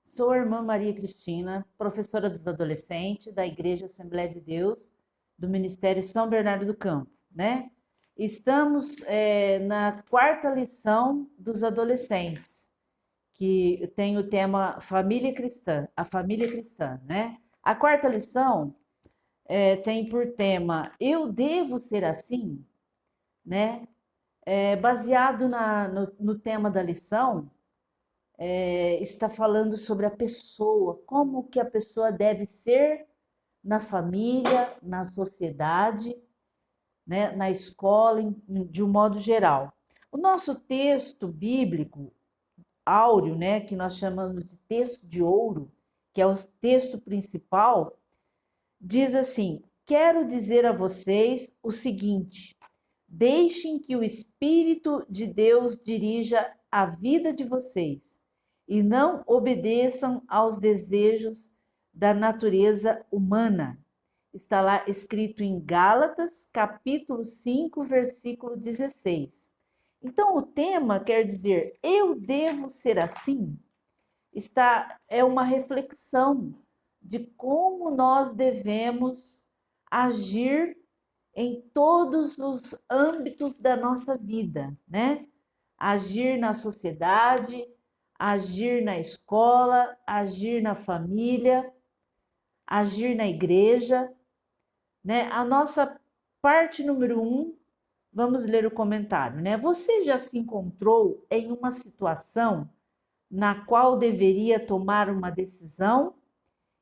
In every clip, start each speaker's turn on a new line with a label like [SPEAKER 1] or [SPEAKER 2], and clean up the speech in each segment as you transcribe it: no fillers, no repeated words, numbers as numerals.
[SPEAKER 1] Sou a irmã Maria Cristina, professora dos adolescentes da Igreja Assembleia de Deus, do Ministério São Bernardo do Campo, né? Estamos na quarta lição dos adolescentes, que tem o tema Família Cristã, a família cristã, né? A quarta lição tem por tema Eu Devo Ser Assim, né? Baseado no tema da lição, está falando sobre a pessoa, como que a pessoa deve ser na família, na sociedade, né, na escola, de um modo geral. O nosso texto bíblico áureo, né, que nós chamamos de texto de ouro, que é o texto principal, diz assim: quero dizer a vocês o seguinte: deixem que o Espírito de Deus dirija a vida de vocês e não obedeçam aos desejos da natureza humana. Está lá escrito em Gálatas, capítulo 5, versículo 16. Então, o tema quer dizer, eu devo ser assim? É uma reflexão de como nós devemos agir em todos os âmbitos da nossa vida, né? Agir na sociedade, agir na escola, agir na família, agir na igreja, né? A nossa parte número 1, vamos ler o comentário, né? Você já se encontrou em uma situação na qual deveria tomar uma decisão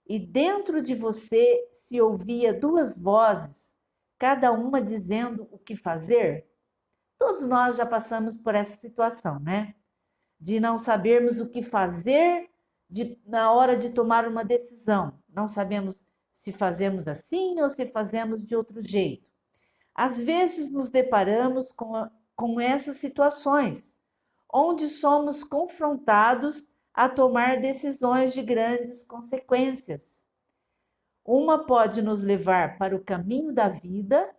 [SPEAKER 1] e dentro de você se ouvia duas vozes, cada uma dizendo o que fazer? Todos nós já passamos por essa situação, né? De não sabermos o que fazer na hora de tomar uma decisão. Não sabemos se fazemos assim ou se fazemos de outro jeito. Às vezes nos deparamos com essas situações, onde somos confrontados a tomar decisões de grandes consequências. Uma pode nos levar para o caminho da vida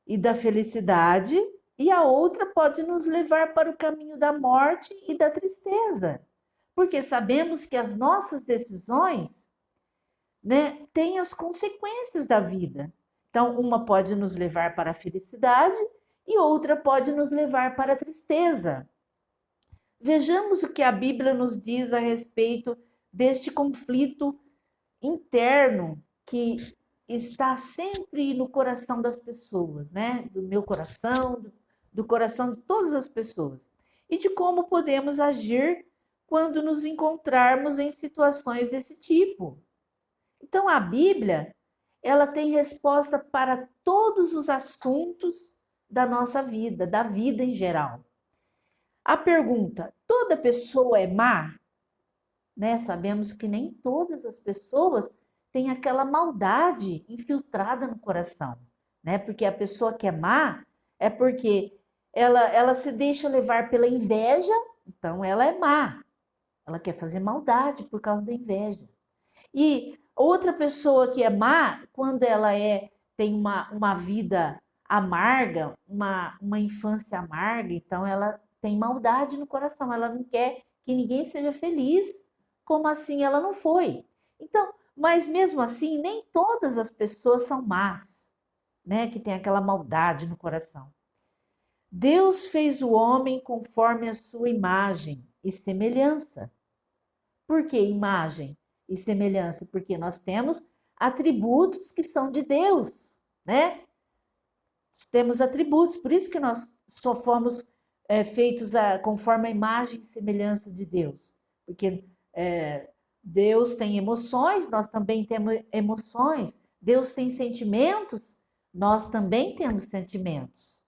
[SPEAKER 1] e da felicidade, e a outra pode nos levar para o caminho da morte e da tristeza, porque sabemos que as nossas decisões, né, têm as consequências da vida. Então, uma pode nos levar para a felicidade e outra pode nos levar para a tristeza. Vejamos o que a Bíblia nos diz a respeito deste conflito interno que está sempre no coração das pessoas, né? Do meu coração, do coração de todas as pessoas. E de como podemos agir quando nos encontrarmos em situações desse tipo. Então, a Bíblia, ela tem resposta para todos os assuntos da nossa vida, da vida em geral. A pergunta: toda pessoa é má? Né? Sabemos que nem todas as pessoas têm aquela maldade infiltrada no coração, né? Porque a pessoa que é má é porque ela se deixa levar pela inveja, então ela é má. Ela quer fazer maldade por causa da inveja. E outra pessoa que é má, quando ela tem uma vida amarga, uma infância amarga, então ela tem maldade no coração, ela não quer que ninguém seja feliz, como assim ela não foi. Então, mas mesmo assim, nem todas as pessoas são más, né? Que tem aquela maldade no coração. Deus fez o homem conforme a sua imagem e semelhança. Por que imagem e semelhança? Porque nós temos atributos que são de Deus, né? Temos atributos, por isso que nós só fomos feitos conforme a imagem e semelhança de Deus. Porque Deus tem emoções, nós também temos emoções. Deus tem sentimentos, nós também temos sentimentos.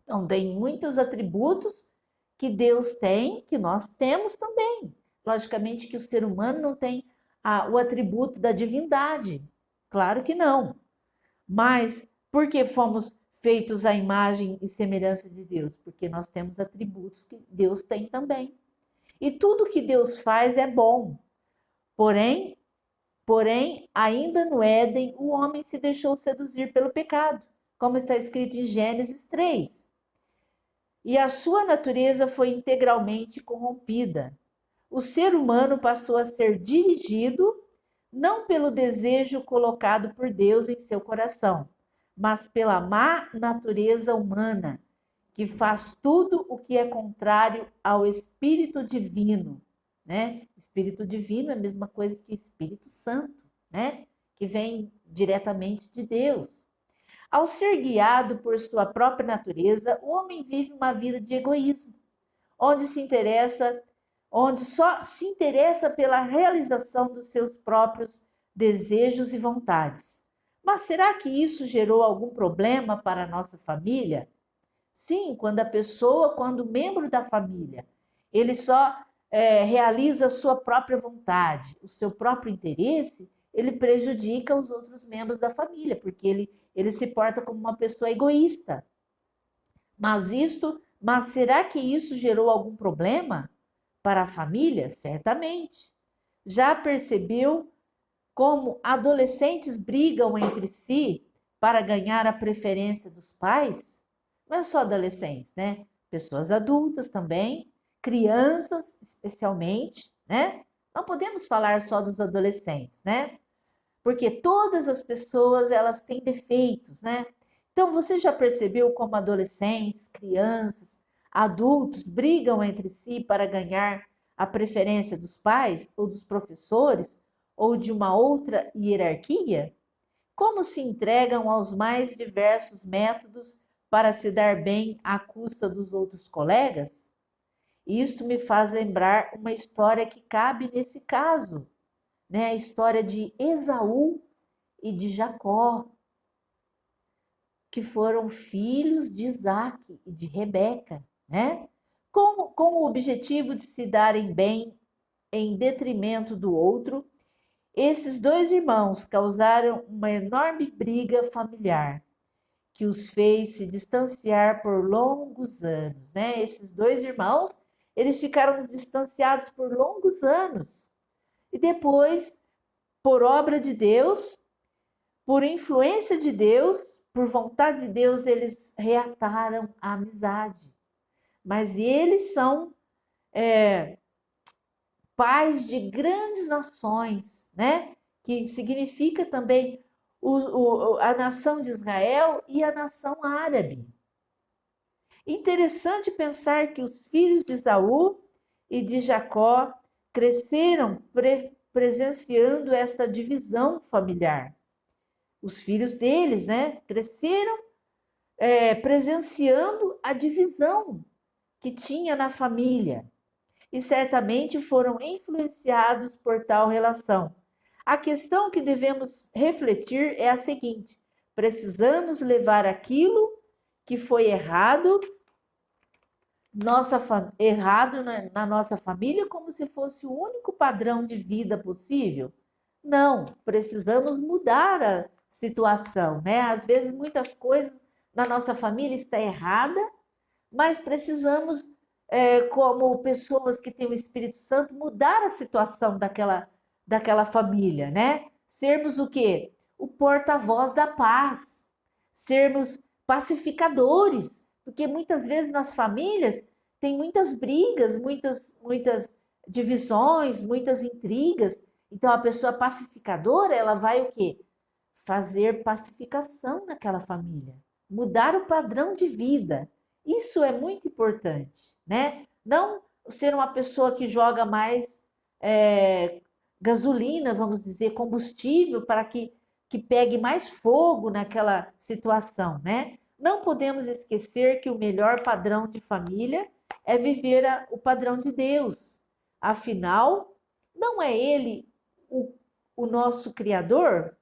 [SPEAKER 1] Então, tem muitos atributos que Deus tem, que nós temos também. Logicamente que o ser humano não tem o atributo da divindade. Claro que não. Mas por que fomos feitos à imagem e semelhança de Deus? Porque nós temos atributos que Deus tem também. E tudo que Deus faz é bom. Porém, Porém, ainda no Éden, o homem se deixou seduzir pelo pecado, como está escrito em Gênesis 3. E a sua natureza foi integralmente corrompida. O ser humano passou a ser dirigido não pelo desejo colocado por Deus em seu coração, mas pela má natureza humana, que faz tudo o que é contrário ao Espírito Divino, né? Espírito Divino é a mesma coisa que Espírito Santo, né? Que vem diretamente de Deus. Ao ser guiado por sua própria natureza, o homem vive uma vida de egoísmo, onde só se interessa pela realização dos seus próprios desejos e vontades. Mas será que isso gerou algum problema para a nossa família? Sim, quando o membro da família, ele só realiza a sua própria vontade, o seu próprio interesse, ele prejudica os outros membros da família, porque ele se porta como uma pessoa egoísta. Mas será que isso gerou algum problema para a família? Certamente. Já percebeu como adolescentes brigam entre si para ganhar a preferência dos pais? Não é só adolescentes, né? Pessoas adultas também, crianças especialmente, né? Não podemos falar só dos adolescentes, né? Porque todas as pessoas, elas têm defeitos, né? Então, você já percebeu como adolescentes, crianças, adultos brigam entre si para ganhar a preferência dos pais ou dos professores ou de uma outra hierarquia? Como se entregam aos mais diversos métodos para se dar bem à custa dos outros colegas? Isto me faz lembrar uma história que cabe nesse caso, né? A história de Esaú e de Jacó, que foram filhos de Isaac e de Rebeca, né? Com o objetivo de se darem bem em detrimento do outro, esses dois irmãos causaram uma enorme briga familiar, que os fez se distanciar por longos anos, né? Esses dois irmãos, eles ficaram distanciados por longos anos. E depois, por obra de Deus, por influência de Deus, por vontade de Deus, eles reataram a amizade. Mas eles são pais de grandes nações, né? Que significa também a nação de Israel e a nação árabe. Interessante pensar que os filhos de Esaú e de Jacó cresceram presenciando esta divisão familiar. Os filhos deles, né, cresceram presenciando a divisão que tinha na família e certamente foram influenciados por tal relação. A questão que devemos refletir é a seguinte: precisamos levar aquilo que foi errado na nossa família como se fosse o único padrão de vida possível? Não, precisamos mudar a situação, né? Às vezes muitas coisas na nossa família estão erradas, mas precisamos, como pessoas que têm o Espírito Santo, mudar a situação daquela família, né? Sermos o quê? O porta-voz da paz, sermos pacificadores, porque muitas vezes nas famílias tem muitas brigas, muitas divisões, muitas intrigas. Então a pessoa pacificadora, ela vai o quê? Fazer pacificação naquela família, mudar o padrão de vida. Isso é muito importante, né? Não ser uma pessoa que joga mais gasolina, vamos dizer, combustível para que pegue mais fogo naquela situação, né? Não podemos esquecer que o melhor padrão de família é viver o padrão de Deus. Afinal, não é Ele o nosso Criador?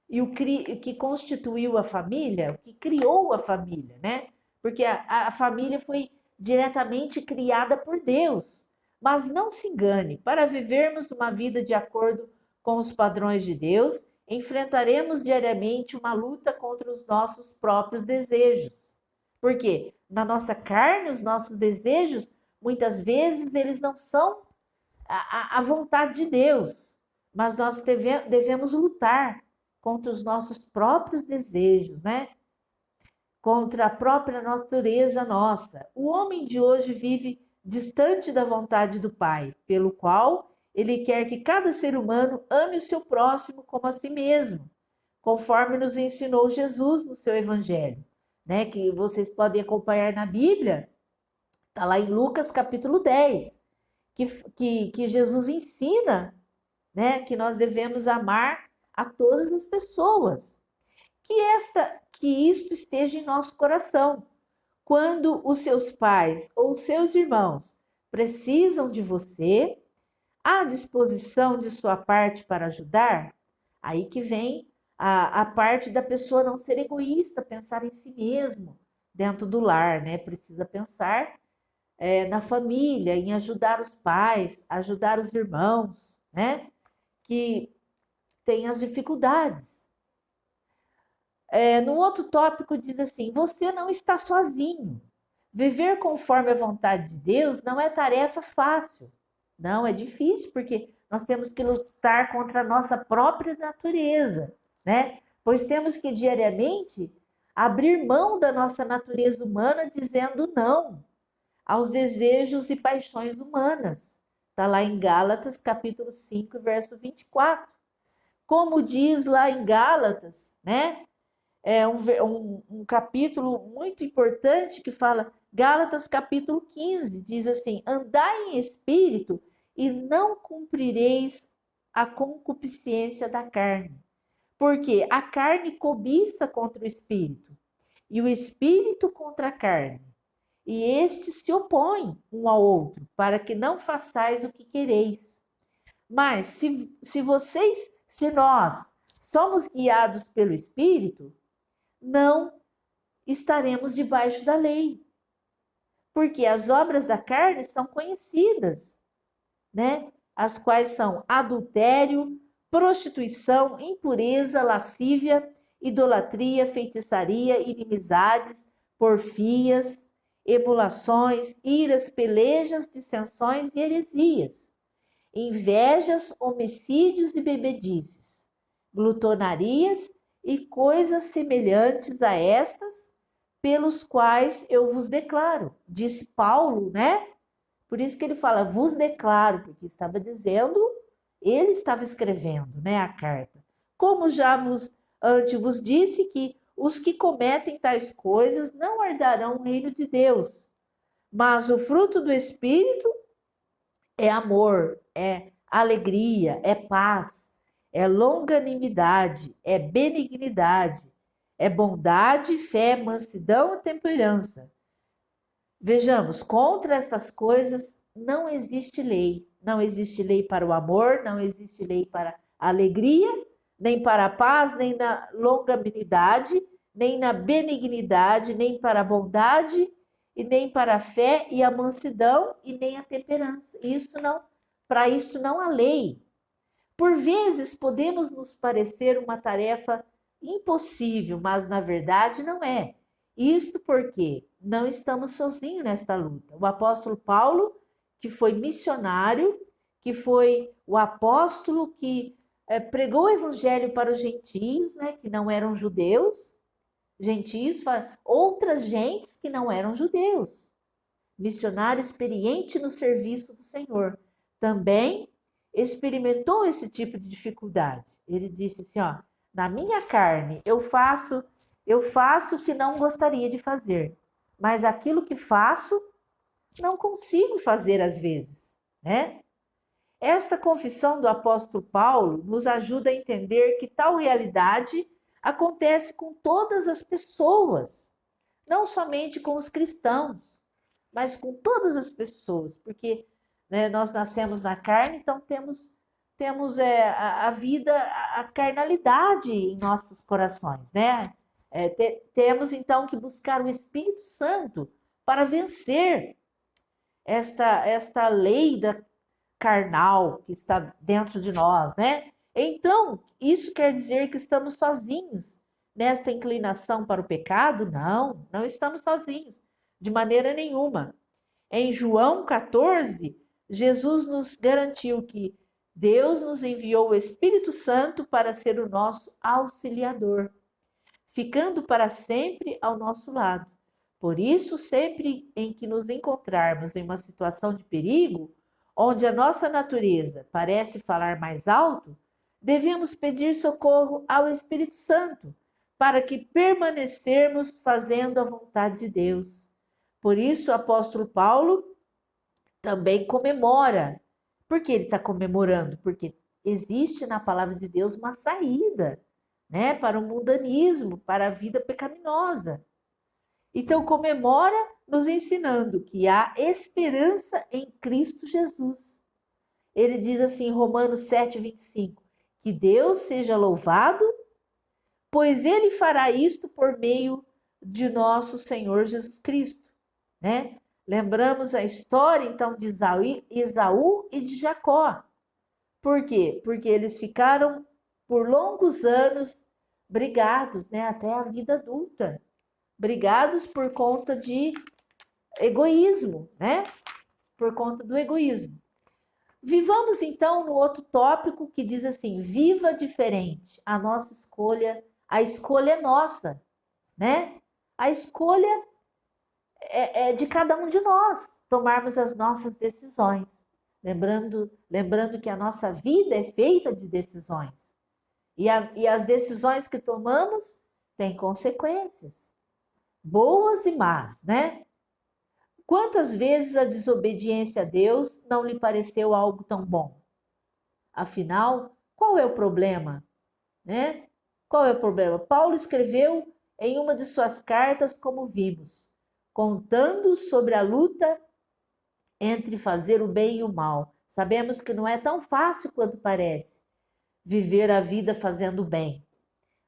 [SPEAKER 1] E o que constituiu a família, o que criou a família, né? Porque a família foi diretamente criada por Deus. Mas não se engane, para vivermos uma vida de acordo com os padrões de Deus, enfrentaremos diariamente uma luta contra os nossos próprios desejos. Porque na nossa carne, os nossos desejos, muitas vezes, eles não são a vontade de Deus. mas nós devemos lutar contra os nossos próprios desejos, né? Contra a própria natureza nossa. O homem de hoje vive distante da vontade do Pai, pelo qual ele quer que cada ser humano ame o seu próximo como a si mesmo, conforme nos ensinou Jesus no seu Evangelho, né? Que vocês podem acompanhar na Bíblia, está lá em Lucas capítulo 10, que Jesus ensina, né, que nós devemos amar a todas as pessoas. Que isto esteja em nosso coração. Quando os seus pais ou os seus irmãos precisam de você, à disposição de sua parte para ajudar, aí que vem a parte da pessoa não ser egoísta, pensar em si mesmo dentro do lar, né? Precisa pensar na família, em ajudar os pais, ajudar os irmãos, né? Que têm as dificuldades. No outro tópico diz assim: você não está sozinho. Viver conforme a vontade de Deus não é tarefa fácil. Não, é difícil, porque nós temos que lutar contra a nossa própria natureza, né? Pois temos que diariamente abrir mão da nossa natureza humana, dizendo não aos desejos e paixões humanas. Está lá em Gálatas, capítulo 5, verso 24. Como diz lá em Gálatas, né? É um capítulo muito importante que fala, Gálatas capítulo 15, diz assim: andai em espírito e não cumprireis a concupiscência da carne. Porque a carne cobiça contra o espírito, e o espírito contra a carne. E estes se opõem um ao outro, para que não façais o que quereis. Mas se nós somos guiados pelo espírito, não estaremos debaixo da lei. Porque as obras da carne são conhecidas, né? As quais são adultério, prostituição, impureza, lascívia, idolatria, feitiçaria, inimizades, porfias, emulações, iras, pelejas, dissensões e heresias, invejas, homicídios e bebedices, glutonarias e coisas semelhantes a estas, pelos quais eu vos declaro, disse Paulo, né? Por isso que ele fala, vos declaro, porque estava dizendo, ele estava escrevendo, né, a carta. Como já antes vos disse que os que cometem tais coisas não herdarão o reino de Deus. Mas o fruto do Espírito é amor, é alegria, é paz, é longanimidade, é benignidade, é bondade, fé, mansidão e temperança. Vejamos, contra estas coisas não existe lei. Não existe lei para o amor, não existe lei para a alegria, nem para a paz, nem na longanimidade, nem na benignidade, nem para a bondade, e nem para a fé e a mansidão, e nem a temperança. Para isso não há lei. Por vezes podemos nos parecer uma tarefa impossível, mas na verdade não é. Isto porque não estamos sozinhos nesta luta. O apóstolo Paulo, que foi missionário, que foi o apóstolo que pregou o evangelho para os gentios, né, que não eram judeus, gentios, outras gentes que não eram judeus. Missionário experiente no serviço do Senhor. Também experimentou esse tipo de dificuldade. Ele disse assim, ó, na minha carne eu faço o que não gostaria de fazer, mas aquilo que faço não consigo fazer às vezes, né? Esta confissão do apóstolo Paulo nos ajuda a entender que tal realidade acontece com todas as pessoas, não somente com os cristãos, mas com todas as pessoas, porque, né, nós nascemos na carne, então temos a vida, a carnalidade em nossos corações, né? Temos então que buscar o Espírito Santo para vencer esta lei da carnal que está dentro de nós, né? Então, isso quer dizer que estamos sozinhos nesta inclinação para o pecado? Não, não estamos sozinhos, de maneira nenhuma. Em João 14, Jesus nos garantiu que Deus nos enviou o Espírito Santo para ser o nosso auxiliador, ficando para sempre ao nosso lado. Por isso, sempre em que nos encontrarmos em uma situação de perigo, onde a nossa natureza parece falar mais alto, devemos pedir socorro ao Espírito Santo, para que permanecermos fazendo a vontade de Deus. Por isso, o apóstolo Paulo também comemora. Por que ele está comemorando? Porque existe na palavra de Deus uma saída, né, para o mundanismo, para a vida pecaminosa. Então, comemora nos ensinando que há esperança em Cristo Jesus. Ele diz assim em Romanos 7:25, que Deus seja louvado, pois ele fará isto por meio de nosso Senhor Jesus Cristo, né? Lembramos a história então de Esaú e de Jacó. Por quê? Porque eles ficaram por longos anos brigados, né, até a vida adulta. Brigados por conta de egoísmo, né? Por conta do egoísmo. Vivamos então no outro tópico que diz assim: viva diferente. A nossa escolha, a escolha é nossa, né? A escolha é de cada um de nós tomarmos as nossas decisões. Lembrando que a nossa vida é feita de decisões. E as decisões que tomamos têm consequências, boas e más, né? Quantas vezes a desobediência a Deus não lhe pareceu algo tão bom? Afinal, qual é o problema, né? Qual é o problema? Paulo escreveu em uma de suas cartas, como vimos, contando sobre a luta entre fazer o bem e o mal. Sabemos que não é tão fácil quanto parece viver a vida fazendo o bem,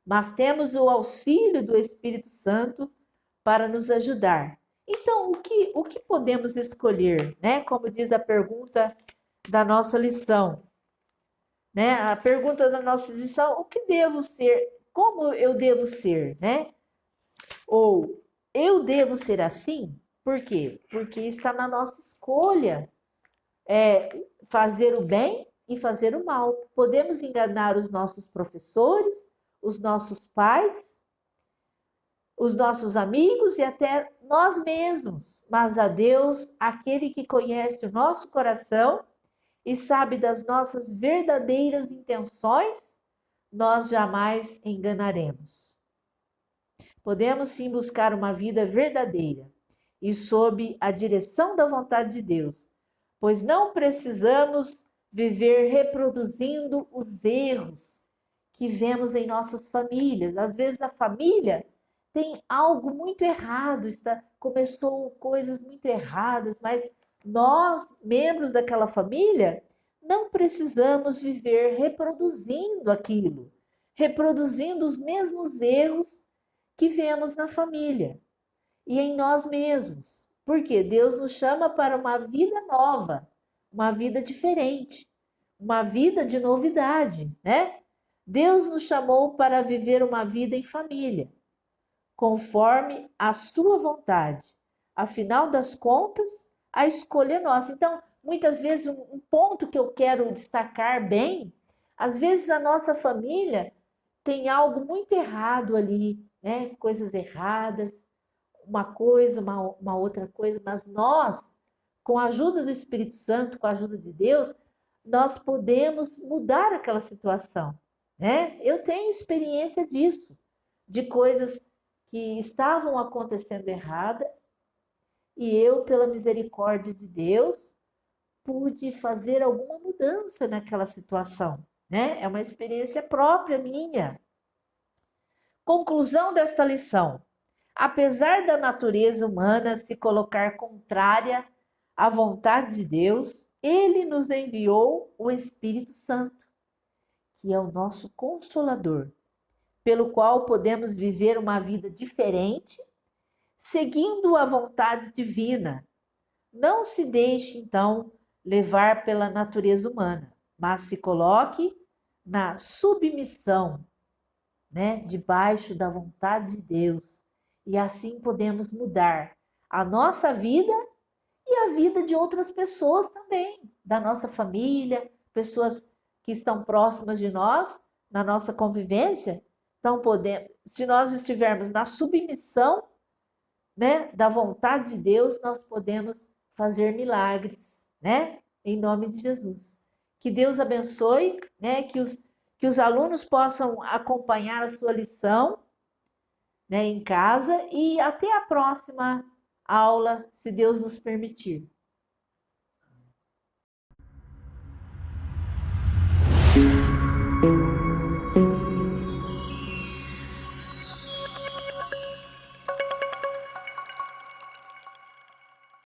[SPEAKER 1] mas temos o auxílio do Espírito Santo para nos ajudar. Então, o que podemos escolher, né? Como diz a pergunta da nossa lição, né? A pergunta da nossa lição: o que devo ser? Como eu devo ser, né? Ou eu devo ser assim? Por quê? Porque está na nossa escolha fazer o bem e fazer o mal. Podemos enganar os nossos professores, os nossos pais, os nossos amigos e até nós mesmos, mas a Deus, aquele que conhece o nosso coração e sabe das nossas verdadeiras intenções, nós jamais enganaremos. Podemos sim buscar uma vida verdadeira e sob a direção da vontade de Deus, pois não precisamos viver reproduzindo os erros que vemos em nossas famílias. Às vezes a família tem algo muito errado, começou coisas muito erradas, mas nós, membros daquela família, não precisamos viver reproduzindo aquilo, reproduzindo os mesmos erros que vemos na família e em nós mesmos. Porque Deus nos chama para uma vida nova, uma vida diferente, uma vida de novidade, né? Deus nos chamou para viver uma vida em família, conforme a sua vontade. Afinal das contas, a escolha é nossa. Então, muitas vezes, um ponto que eu quero destacar bem, às vezes a nossa família tem algo muito errado ali, né? Coisas erradas, uma coisa, uma outra coisa, mas nós, com a ajuda do Espírito Santo, com a ajuda de Deus, nós podemos mudar aquela situação, né? Eu tenho experiência disso, de coisas que estavam acontecendo errada e eu, pela misericórdia de Deus, pude fazer alguma mudança naquela situação, né? É uma experiência própria minha. Conclusão desta lição: apesar da natureza humana se colocar contrária à vontade de Deus, ele nos enviou o Espírito Santo, que é o nosso consolador, pelo qual podemos viver uma vida diferente, seguindo a vontade divina. Não se deixe, então, levar pela natureza humana, mas se coloque na submissão, né, debaixo da vontade de Deus. E assim podemos mudar a nossa vida e a vida de outras pessoas também, da nossa família, pessoas que estão próximas de nós, na nossa convivência. Então, se nós estivermos na submissão, né, da vontade de Deus, nós podemos fazer milagres, né? Em nome de Jesus. Que Deus abençoe, né? Que os alunos possam acompanhar a sua lição, né, em casa, e até a próxima aula, se Deus nos permitir.